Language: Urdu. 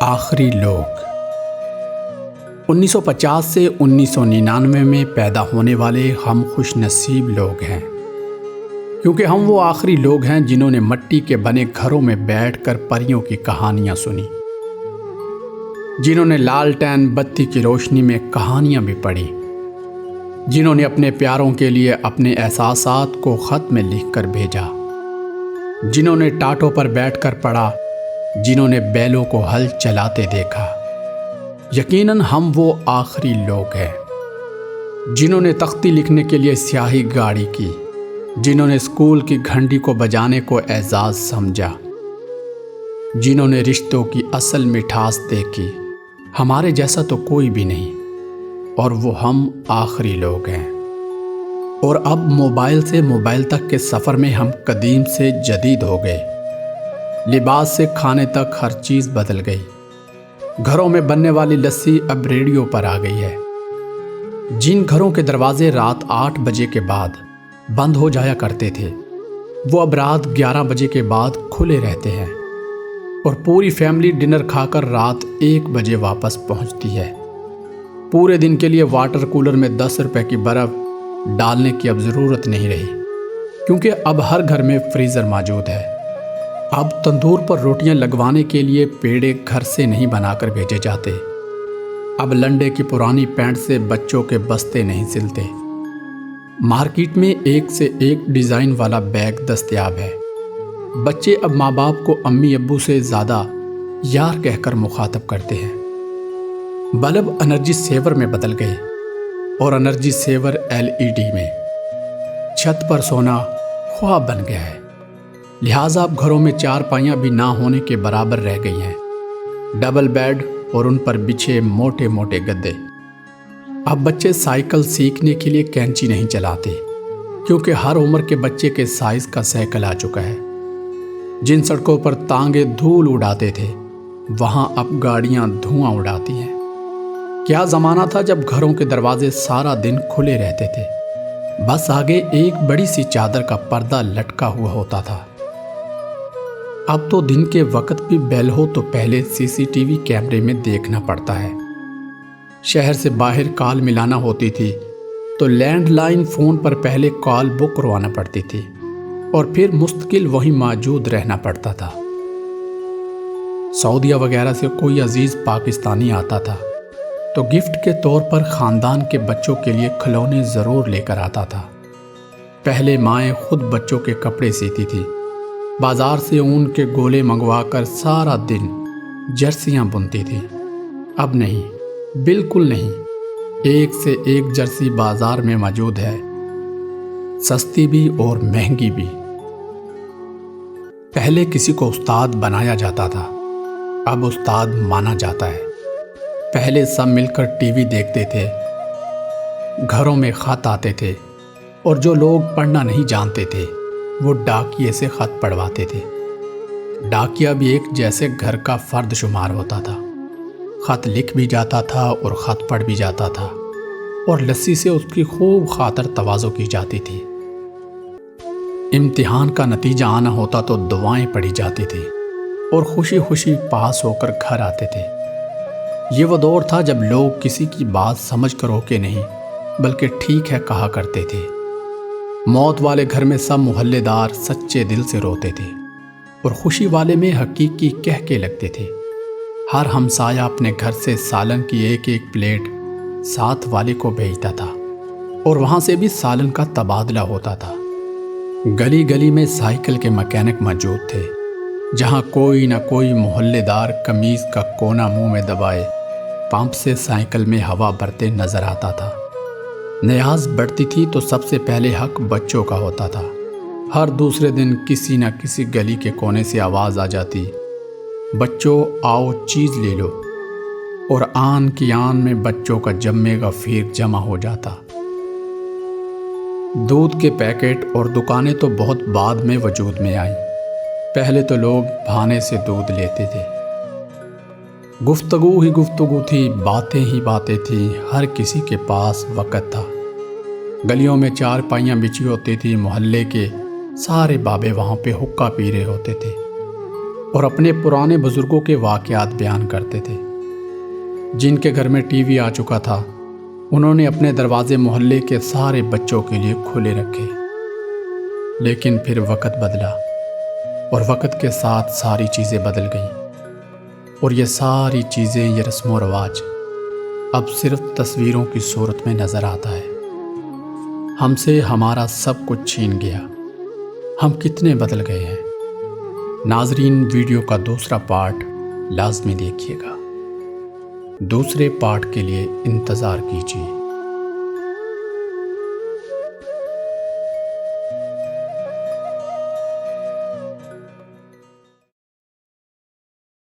آخری لوگ 1950 سے 1999 میں پیدا ہونے والے ہم خوش نصیب لوگ ہیں، کیونکہ ہم وہ آخری لوگ ہیں جنہوں نے مٹی کے بنے گھروں میں بیٹھ کر پریوں کی کہانیاں سنی، جنہوں نے لالٹین بتی کی روشنی میں کہانیاں بھی پڑھی، جنہوں نے اپنے پیاروں کے لیے اپنے احساسات کو خط میں لکھ کر بھیجا، جنہوں نے ٹاٹوں پر بیٹھ کر پڑھا، جنہوں نے بیلوں کو ہل چلاتے دیکھا۔ یقیناً ہم وہ آخری لوگ ہیں جنہوں نے تختی لکھنے کے لیے سیاہی گاڑی کی، جنہوں نے اسکول کی گھنٹی کو بجانے کو اعزاز سمجھا، جنہوں نے رشتوں کی اصل مٹھاس دیکھی۔ ہمارے جیسا تو کوئی بھی نہیں، اور وہ ہم آخری لوگ ہیں۔ اور اب موبائل سے موبائل تک کے سفر میں ہم قدیم سے جدید ہو گئے۔ لباس سے کھانے تک ہر چیز بدل گئی۔ گھروں میں بننے والی لسی اب ریڈیو پر آ گئی ہے۔ جن گھروں کے دروازے رات 8 بجے کے بعد بند ہو جایا کرتے تھے، وہ اب رات 11 بجے کے بعد کھلے رہتے ہیں، اور پوری فیملی ڈنر کھا کر رات 1 بجے واپس پہنچتی ہے۔ پورے دن کے لیے واٹر کولر میں 10 روپے کی برف ڈالنے کی اب ضرورت نہیں رہی، کیونکہ اب ہر گھر میں فریزر موجود ہے۔ اب تندور پر روٹیاں لگوانے کے لیے پیڑے گھر سے نہیں بنا کر بھیجے جاتے۔ اب لنڈے کی پرانی پینٹ سے بچوں کے بستے نہیں سلتے۔ مارکیٹ میں ایک سے ایک ڈیزائن والا بیگ دستیاب ہے۔ بچے اب ماں باپ کو امی ابو سے زیادہ یار کہہ کر مخاطب کرتے ہیں۔ بلب انرجی سیور میں بدل گئے، اور انرجی سیور LED میں۔ چھت پر سونا خواب بن گیا ہے، لہٰذا اب گھروں میں چارپائیاں بھی نہ ہونے کے برابر رہ گئی ہیں۔ ڈبل بیڈ اور ان پر بچھے موٹے موٹے گدے۔ اب بچے سائیکل سیکھنے کے لیے کینچی نہیں چلاتے، کیونکہ ہر عمر کے بچے کے سائز کا سائیکل آ چکا ہے۔ جن سڑکوں پر تانگے دھول اڑاتے تھے، وہاں اب گاڑیاں دھواں اڑاتی ہیں۔ کیا زمانہ تھا جب گھروں کے دروازے سارا دن کھلے رہتے تھے، بس آگے ایک بڑی سی چادر کا پردہ لٹکا ہوا ہوتا تھا۔ اب تو دن کے وقت بھی بیل ہو تو پہلے CCTV کیمرے میں دیکھنا پڑتا ہے۔ شہر سے باہر کال ملانا ہوتی تھی تو لینڈ لائن فون پر پہلے کال بک کروانا پڑتی تھی، اور پھر مستقل وہیں موجود رہنا پڑتا تھا۔ سعودیہ وغیرہ سے کوئی عزیز پاکستانی آتا تھا تو گفٹ کے طور پر خاندان کے بچوں کے لیے کھلونے ضرور لے کر آتا تھا۔ پہلے مائیں خود بچوں کے کپڑے سیتی تھی، بازار سے اون کے گولے منگوا کر سارا دن جرسیاں بنتی تھی۔ اب نہیں، بالکل نہیں۔ ایک سے ایک جرسی بازار میں موجود ہے، سستی بھی اور مہنگی بھی۔ پہلے کسی کو استاد بنایا جاتا تھا، اب استاد مانا جاتا ہے۔ پہلے سب مل کر ٹی وی دیکھتے تھے، گھروں میں خط آتے تھے، اور جو لوگ پڑھنا نہیں جانتے تھے وہ ڈاکیے سے خط پڑھواتے تھے۔ ڈاکیا بھی ایک جیسے گھر کا فرد شمار ہوتا تھا، خط لکھ بھی جاتا تھا اور خط پڑھ بھی جاتا تھا، اور لسی سے اس کی خوب خاطر تواضع کی جاتی تھی۔ امتحان کا نتیجہ آنا ہوتا تو دعائیں پڑھی جاتی تھی، اور خوشی خوشی پاس ہو کر گھر آتے تھے۔ یہ وہ دور تھا جب لوگ کسی کی بات سمجھ کر روکے نہیں، بلکہ ٹھیک ہے کہا کرتے تھے۔ موت والے گھر میں سب محلے دار سچے دل سے روتے تھے، اور خوشی والے میں حقیقی کہہ کے لگتے تھے۔ ہر ہمسایہ اپنے گھر سے سالن کی ایک ایک پلیٹ ساتھ والے کو بھیجتا تھا، اور وہاں سے بھی سالن کا تبادلہ ہوتا تھا۔ گلی گلی میں سائیکل کے مکینک موجود تھے، جہاں کوئی نہ کوئی محلے دار قمیض کا کونا منہ میں دبائے پمپ سے سائیکل میں ہوا بھرتے نظر آتا تھا۔ نیاز بڑھتی تھی تو سب سے پہلے حق بچوں کا ہوتا تھا۔ ہر دوسرے دن کسی نہ کسی گلی کے کونے سے آواز آ جاتی، بچوں آؤ چیز لے لو، اور آن کی آن میں بچوں کا جمے گا پھیر جمع ہو جاتا۔ دودھ کے پیکٹ اور دکانیں تو بہت بعد میں وجود میں آئیں، پہلے تو لوگ بہانے سے دودھ لیتے تھے۔ گفتگو ہی گفتگو تھی، باتیں ہی باتیں تھیں، ہر کسی کے پاس وقت تھا۔ گلیوں میں چارپائیاں بچھی ہوتی تھی، محلے کے سارے بابے وہاں پہ حقہ پی رہے ہوتے تھے، اور اپنے پرانے بزرگوں کے واقعات بیان کرتے تھے۔ جن کے گھر میں ٹی وی آ چکا تھا انہوں نے اپنے دروازے محلے کے سارے بچوں کے لیے کھلے رکھے۔ لیکن پھر وقت بدلا اور وقت کے ساتھ ساری چیزیں بدل گئیں، اور یہ ساری چیزیں، یہ رسم و رواج اب صرف تصویروں کی صورت میں نظر آتا ہے۔ ہم سے ہمارا سب کچھ چھین گیا۔ ہم کتنے بدل گئے ہیں۔ ناظرین، ویڈیو کا دوسرا پارٹ لازمی دیکھیے گا۔ دوسرے پارٹ کے لیے انتظار کیجیے۔